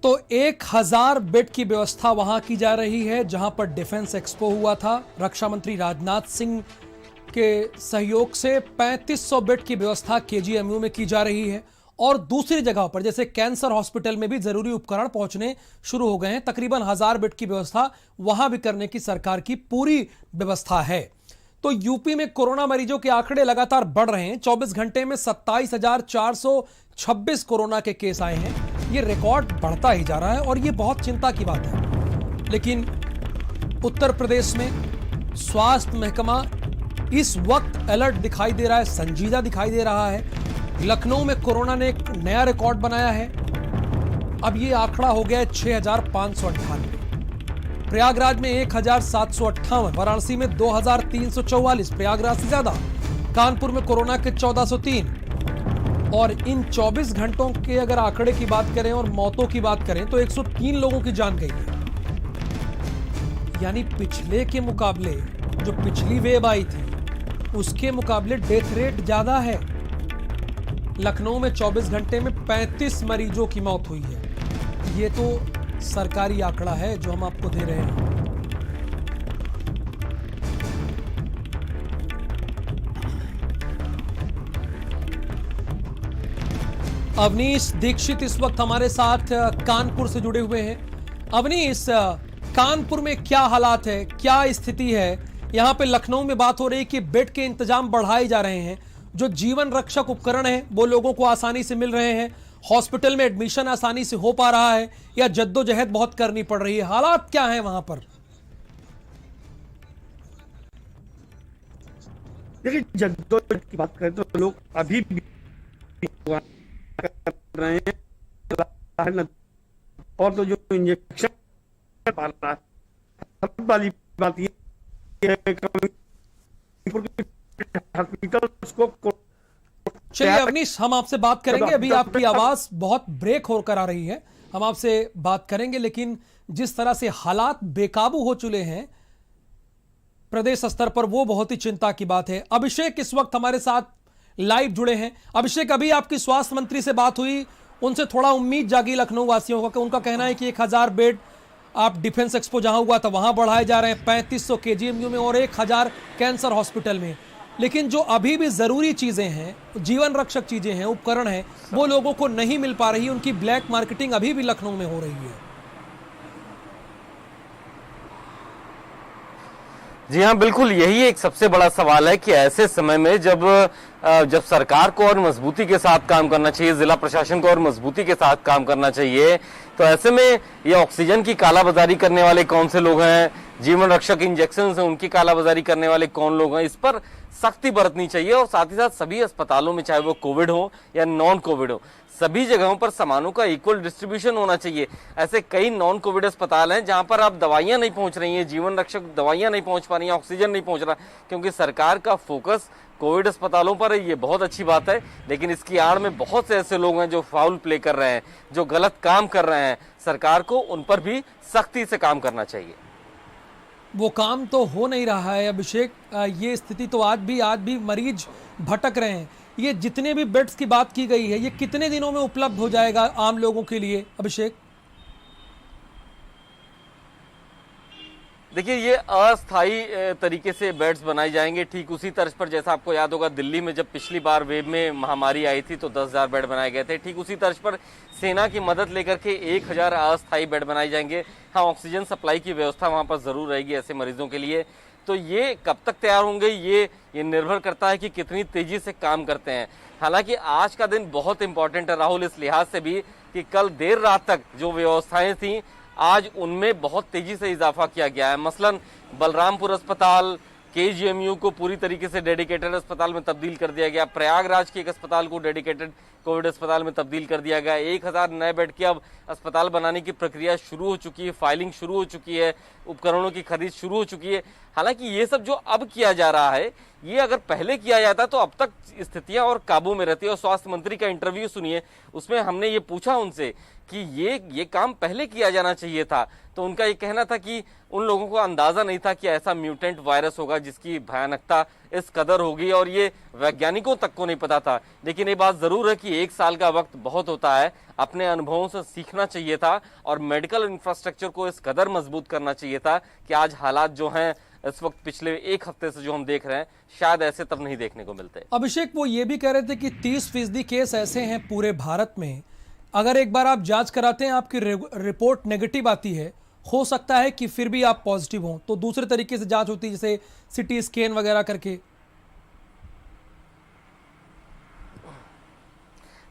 तो 1000 बेड की व्यवस्था वहां की जा रही है जहां पर डिफेंस एक्सपो हुआ था। रक्षा मंत्री राजनाथ सिंह के सहयोग से 3500 बेड की व्यवस्था केजीएमयू में की जा रही है और दूसरी जगह पर जैसे कैंसर हॉस्पिटल में भी जरूरी उपकरण पहुंचने शुरू हो गए हैं। तकरीबन 1000 बेड की व्यवस्था वहां भी करने की सरकार की पूरी व्यवस्था है। तो यूपी में कोरोना मरीजों के आंकड़े लगातार बढ़ रहे हैं। 24 घंटे में 27,426 कोरोना के केस आए हैं। ये रिकॉर्ड बढ़ता ही जा रहा है और ये बहुत चिंता की बात है। लेकिन उत्तर प्रदेश में स्वास्थ्य महकमा इस वक्त अलर्ट दिखाई दे रहा है, संजीदा दिखाई दे रहा है। लखनऊ में कोरोना ने एक नया रिकॉर्ड बनाया है। अब ये आंकड़ा हो गया है 6,598। प्रयागराज में 1,758, वाराणसी में 2,344, प्रयागराज से ज्यादा। कानपुर में कोरोना के 1,403। और इन 24 घंटों के अगर आंकड़े की बात करें और मौतों की बात करें तो 103 लोगों की जान गई है। यानी पिछले के मुकाबले जो पिछली वेव आई थी उसके मुकाबले डेथ रेट ज्यादा है। लखनऊ में 24 घंटे में 35 मरीजों की मौत हुई है। ये तो सरकारी आंकड़ा है जो हम आपको दे रहे हैं। अवनीश दीक्षित इस वक्त हमारे साथ कानपुर से जुड़े हुए हैं। अवनीश, कानपुर में क्या हालात है, क्या स्थिति है? यहां पे लखनऊ में बात हो रही है कि बेड के इंतजाम बढ़ाए जा रहे हैं, जो जीवन रक्षक उपकरण है वो लोगों को आसानी से मिल रहे हैं, हॉस्पिटल में एडमिशन आसानी से हो पा रहा है, या जद्दोजहद बहुत करनी पड़ रही है? हालात क्या है वहां पर? देखिए, जद्दोजहद की बात करें तो लोग अभी भी कर रहे हैं और तो जो इंजेक्शन वाली बात ये है चलिए अवनीश, हम आपसे बात करेंगे। अभी आपकी आवाज बहुत ब्रेक होकर आ रही है, हम आपसे बात करेंगे। लेकिन जिस तरह से हालात बेकाबू हो चुके हैं प्रदेश स्तर पर, वो बहुत ही चिंता की बात है। अभिषेक इस वक्त हमारे साथ लाइव जुड़े हैं। अभिषेक, अभी आपकी स्वास्थ्य मंत्री से बात हुई, उनसे थोड़ा उम्मीद जागी लखनऊ वासियों का। उनका कहना है कि 1000 बेड आप डिफेंस एक्सपो जहां हुआ था वहां बढ़ाए जा रहे हैं, 3500 केजीएमयू में और 1000 कैंसर हॉस्पिटल में। लेकिन जो अभी भी जरूरी चीजें हैं, जीवन रक्षक चीजें हैं, उपकरण हैं, वो लोगों को नहीं मिल पा रही। उनकी ब्लैक मार्केटिंग अभी भी लखनऊ में हो रही है। जी हाँ, बिल्कुल यही एक सबसे बड़ा सवाल है कि ऐसे समय में जब सरकार को और मजबूती के साथ काम करना चाहिए, जिला प्रशासन को और मजबूती के साथ काम करना चाहिए, तो ऐसे में ये ऑक्सीजन की कालाबाजारी करने वाले कौन से लोग हैं, जीवन रक्षक इंजेक्शन हैं उनकी कालाबाजारी करने वाले कौन लोग हैं, इस पर सख्ती बरतनी चाहिए। और साथ ही साथ सभी अस्पतालों में, चाहे वो कोविड हो या नॉन कोविड हो, सभी जगहों पर सामानों का इक्वल डिस्ट्रीब्यूशन होना चाहिए। ऐसे कई नॉन कोविड अस्पताल हैं जहां पर अब दवाइयां नहीं पहुंच रही हैं, जीवन रक्षक दवाइयां नहीं पहुंच पा रही हैं, ऑक्सीजन नहीं पहुंच रहा, क्योंकि सरकार का फोकस कोविड अस्पतालों पर है। ये बहुत अच्छी बात है, लेकिन इसकी आड़ में बहुत से ऐसे लोग हैं जो फाउल प्ले कर रहे हैं, जो गलत काम कर रहे हैं। सरकार को उन पर भी सख्ती से काम करना चाहिए। वो काम तो हो नहीं रहा है अभिषेक। ये स्थिति तो आज भी मरीज भटक रहे हैं। ये जितने भी बेड्स की बात की गई है, ये कितने दिनों में उपलब्ध हो जाएगा आम लोगों के लिए अभिषेक? देखिए, ये अस्थायी तरीके से बेड्स बनाए जाएंगे, ठीक उसी तर्ज पर जैसा आपको याद होगा दिल्ली में जब पिछली बार वेव में महामारी आई थी तो 10,000 बेड बनाए गए थे। ठीक उसी तर्ज पर सेना की मदद लेकर के 1000 अस्थायी बेड बनाए जाएंगे। हाँ, ऑक्सीजन सप्लाई की व्यवस्था वहां पर जरूर रहेगी ऐसे मरीजों के लिए। तो ये कब तक तैयार होंगे ये निर्भर करता है कि कितनी तेजी से काम करते हैं। हालांकि आज का दिन बहुत इंपॉर्टेंट है राहुल, इस लिहाज से भी कि कल देर रात तक जो व्यवस्थाएं थी आज उनमें बहुत तेजी से इजाफा किया गया है। मसलन बलरामपुर अस्पताल, केजीएमयू को पूरी तरीके से डेडिकेटेड अस्पताल में तब्दील कर दिया गया। प्रयागराज के एक अस्पताल को डेडिकेटेड कोविड अस्पताल में तब्दील कर दिया गया। 1000 नए बेड के अब अस्पताल बनाने की प्रक्रिया शुरू हो चुकी है, फाइलिंग शुरू हो चुकी है, उपकरणों की खरीद शुरू हो चुकी है। हालांकि ये सब जो अब किया जा रहा है, ये अगर पहले किया जाता तो अब तक स्थितियां और काबू में रहती। और स्वास्थ्य मंत्री का इंटरव्यू सुनिए, उसमें हमने ये पूछा उनसे कि ये काम पहले किया जाना चाहिए था, तो उनका ये कहना था कि उन लोगों को अंदाजा नहीं था कि ऐसा म्यूटेंट वायरस होगा जिसकी भयानकता इस कदर होगी, और ये वैज्ञानिकों तक को नहीं पता था। लेकिन ये बात जरूर है कि 1 साल का वक्त बहुत होता है, अपने अनुभवों से सीखना चाहिए था और मेडिकल इंफ्रास्ट्रक्चर को इस कदर मजबूत करना चाहिए था कि आज हालात जो हैं इस वक्त पिछले 1 हफ्ते से जो हम देख रहे हैं, शायद ऐसे तब नहीं देखने को मिलते। अभिषेक, वो ये भी कह रहे थे कि 30% केस ऐसे हैं पूरे भारत में, अगर एक बार आप जांच कराते हैं, आपकी रिपोर्ट नेगेटिव आती है, हो सकता है कि फिर भी आप पॉजिटिव हों, तो दूसरे तरीके से जांच होती है, जैसे सिटी स्कैन वगैरह करके।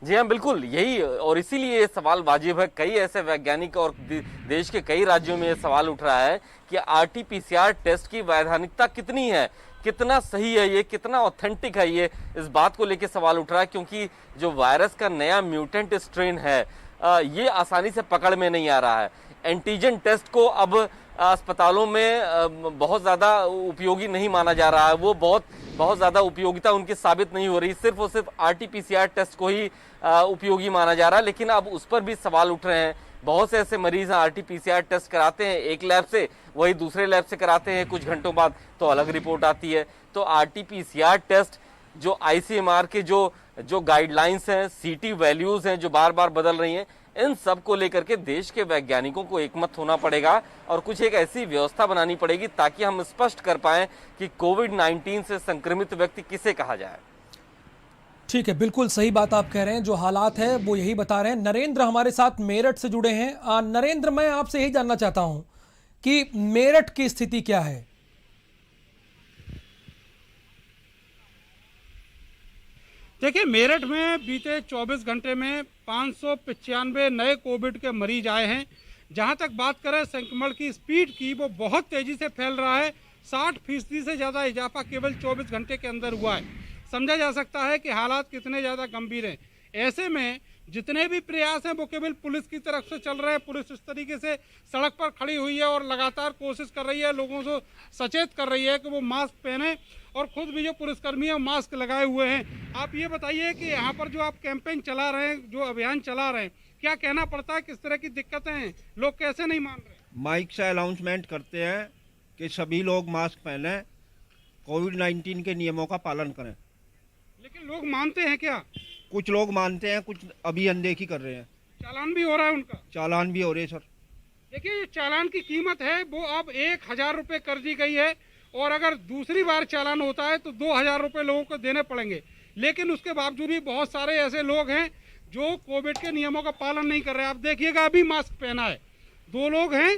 जी हाँ, बिल्कुल यही, और इसीलिए ये सवाल वाजिब है। कई ऐसे वैज्ञानिक और देश के कई राज्यों में ये सवाल उठ रहा है कि RT-PCR टेस्ट की वैधानिकता कितनी है, कितना सही है ये, कितना ऑथेंटिक है ये, इस बात को लेकर सवाल उठ रहा है। क्योंकि जो वायरस का नया म्यूटेंट स्ट्रेन है, ये आसानी से पकड़ में नहीं आ रहा है। एंटीजन टेस्ट को अब अस्पतालों में बहुत ज़्यादा उपयोगी नहीं माना जा रहा है, वो बहुत ज़्यादा उपयोगिता उनकी साबित नहीं हो रही, सिर्फ और सिर्फ RT-PCR टेस्ट को ही उपयोगी माना जा रहा है। लेकिन अब उस पर भी सवाल उठ रहे हैं। बहुत से ऐसे मरीज RT-PCR टेस्ट कराते हैं एक लैब से, वही दूसरे लैब से कराते हैं, कुछ घंटों बाद तो अलग रिपोर्ट आती है। तो RT-PCR टेस्ट जो ICMR के जो गाइडलाइंस हैं, CT वैल्यूज हैं जो बार बार बदल रही हैं, इन सब को लेकर के देश के वैज्ञानिकों को एकमत होना पड़ेगा और कुछ एक ऐसी व्यवस्था बनानी पड़ेगी ताकि हम स्पष्ट कर पाएं कि कोविड-19 से संक्रमित व्यक्ति किसे कहा जाए। ठीक है, बिल्कुल सही बात आप कह रहे हैं। जो हालात है वो यही बता रहे हैं। नरेंद्र हमारे साथ मेरठ से जुड़े हैं। नरेंद्र, मैं आपसे यही जानना चाहता हूं कि मेरठ की स्थिति क्या है। देखिए, मेरठ में बीते 24 घंटे में 595 नए कोविड के मरीज आए हैं। जहां तक बात करें संक्रमण की स्पीड की, वो बहुत तेजी से फैल रहा है। 60% से ज़्यादा इजाफा केवल 24 घंटे के अंदर हुआ है। समझा जा सकता है कि हालात कितने ज़्यादा गंभीर हैं। ऐसे में जितने भी प्रयास हैं वो केवल पुलिस की तरफ से चल रहे हैं। पुलिस इस तरीके से सड़क पर खड़ी हुई है और लगातार कोशिश कर रही है, लोगों को सचेत कर रही है कि वो मास्क पहने, और खुद भी जो पुलिसकर्मी है मास्क लगाए हुए हैं। आप ये बताइए कि यहाँ पर जो आप कैंपेन चला रहे हैं, जो अभियान चला रहे हैं, क्या कहना पड़ता है, किस तरह की दिक्कतें हैं, लोग कैसे नहीं मान रहे? माइक से अनाउंसमेंट करते हैं कि सभी लोग मास्क पहने, कोविड-19 के नियमों का पालन करें। लेकिन लोग मानते हैं क्या? कुछ लोग मानते हैं, कुछ अभी अनदेखी कर रहे हैं। चालान भी हो रहा है उनका? चालान भी हो रहे सर। देखिए, ये चालान की कीमत है वो अब 1000 रुपये कर दी गई है, और अगर दूसरी बार चालान होता है तो 2000 रुपये लोगों को देने पड़ेंगे। लेकिन उसके बावजूद भी बहुत सारे ऐसे लोग हैं जो कोविड के नियमों का पालन नहीं कर रहे। आप देखिएगा, अभी मास्क पहना है, 2 लोग हैं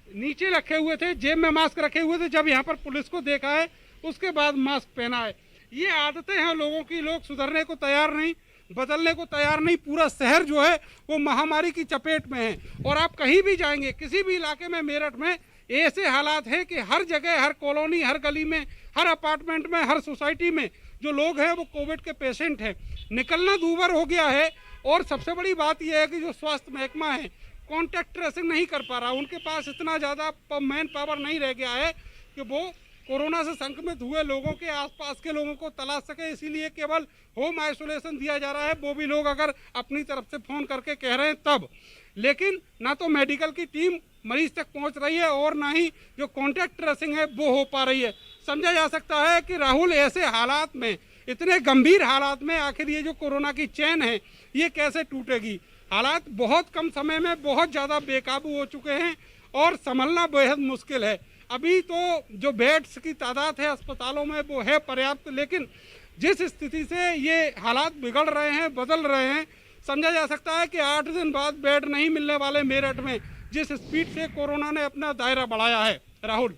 नीचे रखे हुए थे, जेब में मास्क रखे हुए थे, जब यहाँ पर पुलिस को देखा है उसके बाद मास्क पहना है। ये आदतें हैं लोगों की, लोग सुधरने को तैयार नहीं, बदलने को तैयार नहीं। पूरा शहर जो है वो महामारी की चपेट में है, और आप कहीं भी जाएंगे, किसी भी इलाके में, मेरठ में ऐसे हालात हैं कि हर जगह, हर कॉलोनी, हर गली में, हर अपार्टमेंट में, हर सोसाइटी में जो लोग हैं वो कोविड के पेशेंट हैं। निकलना दूभर हो गया है, और सबसे बड़ी बात यह है कि जो स्वास्थ्य महकमा है कॉन्टैक्ट ट्रेसिंग नहीं कर पा रहा। उनके पास इतना ज़्यादा मैन पावर नहीं रह गया है कि वो कोरोना से संक्रमित हुए लोगों के आसपास के लोगों को तलाश सके। इसीलिए केवल होम आइसोलेशन दिया जा रहा है, वो भी लोग अगर अपनी तरफ से फ़ोन करके कह रहे हैं तब। लेकिन ना तो मेडिकल की टीम मरीज तक पहुंच रही है, और ना ही जो कॉन्टैक्ट ट्रेसिंग है वो हो पा रही है। समझा जा सकता है कि राहुल, ऐसे हालात में, इतने गंभीर हालात में, आखिर ये जो कोरोना की चेन है ये कैसे टूटेगी। हालात बहुत कम समय में बहुत ज़्यादा बेकाबू हो चुके हैं और संभलना बेहद मुश्किल है। अभी तो जो बेड्स की तादाद है अस्पतालों में वो है पर्याप्त, लेकिन जिस स्थिति से ये हालात बिगड़ रहे हैं, बदल रहे हैं, समझा जा सकता है कि 8 दिन बाद बेड नहीं मिलने वाले मेरठ में, जिस स्पीड से कोरोना ने अपना दायरा बढ़ाया है। राहुल,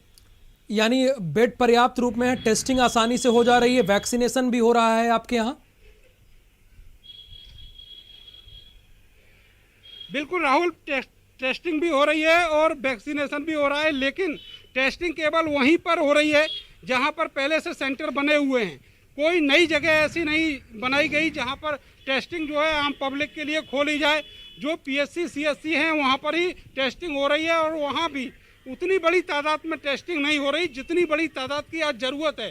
यानी बेड पर्याप्त रूप में है, टेस्टिंग आसानी से हो जा रही है, वैक्सीनेशन भी हो रहा है आपके यहाँ? बिल्कुल राहुल, टेस्टिंग भी हो रही है और वैक्सीनेशन भी हो रहा है, लेकिन टेस्टिंग केवल वहीं पर हो रही है जहां पर पहले से सेंटर बने हुए हैं। कोई नई जगह ऐसी नहीं बनाई गई जहां पर टेस्टिंग जो है आम पब्लिक के लिए खोली जाए। जो PSC CSC हैं वहां पर ही टेस्टिंग हो रही है, और वहां भी उतनी बड़ी तादाद में टेस्टिंग नहीं हो रही जितनी बड़ी तादाद की आज ज़रूरत है।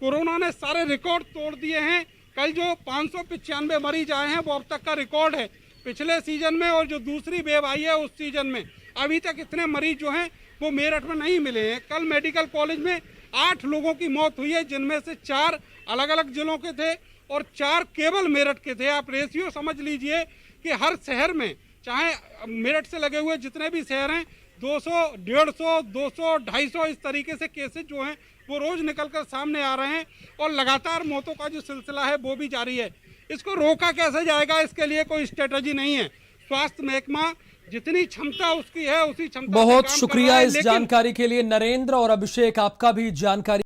कोरोना ने सारे रिकॉर्ड तोड़ दिए हैं। कल जो 595 मरीज आए हैं वो अब तक का रिकॉर्ड है पिछले सीजन में, और जो दूसरी वेव आई है उस सीजन में। अभी तक इतने मरीज जो हैं वो मेरठ में नहीं मिले हैं। कल मेडिकल कॉलेज में 8 लोगों की मौत हुई है, जिनमें से 4 अलग अलग जिलों के थे और 4 केवल मेरठ के थे। आप रेशियो समझ लीजिए कि हर शहर में, चाहे मेरठ से लगे हुए जितने भी शहर हैं, 200, 150, 200, 250 इस तरीके से केसेस जो हैं वो रोज निकलकर सामने आ रहे हैं और लगातार मौतों का जो सिलसिला है वो भी जारी है। इसको रोका कैसे जाएगा, इसके लिए कोई स्ट्रेटजी नहीं है। स्वास्थ्य महकमा जितनी क्षमता उसकी है उसी क्षमता से बहुत काम कर शुक्रिया रहा है, इस लेकिन जानकारी के लिए नरेंद्र और अभिषेक, आपका भी जानकारी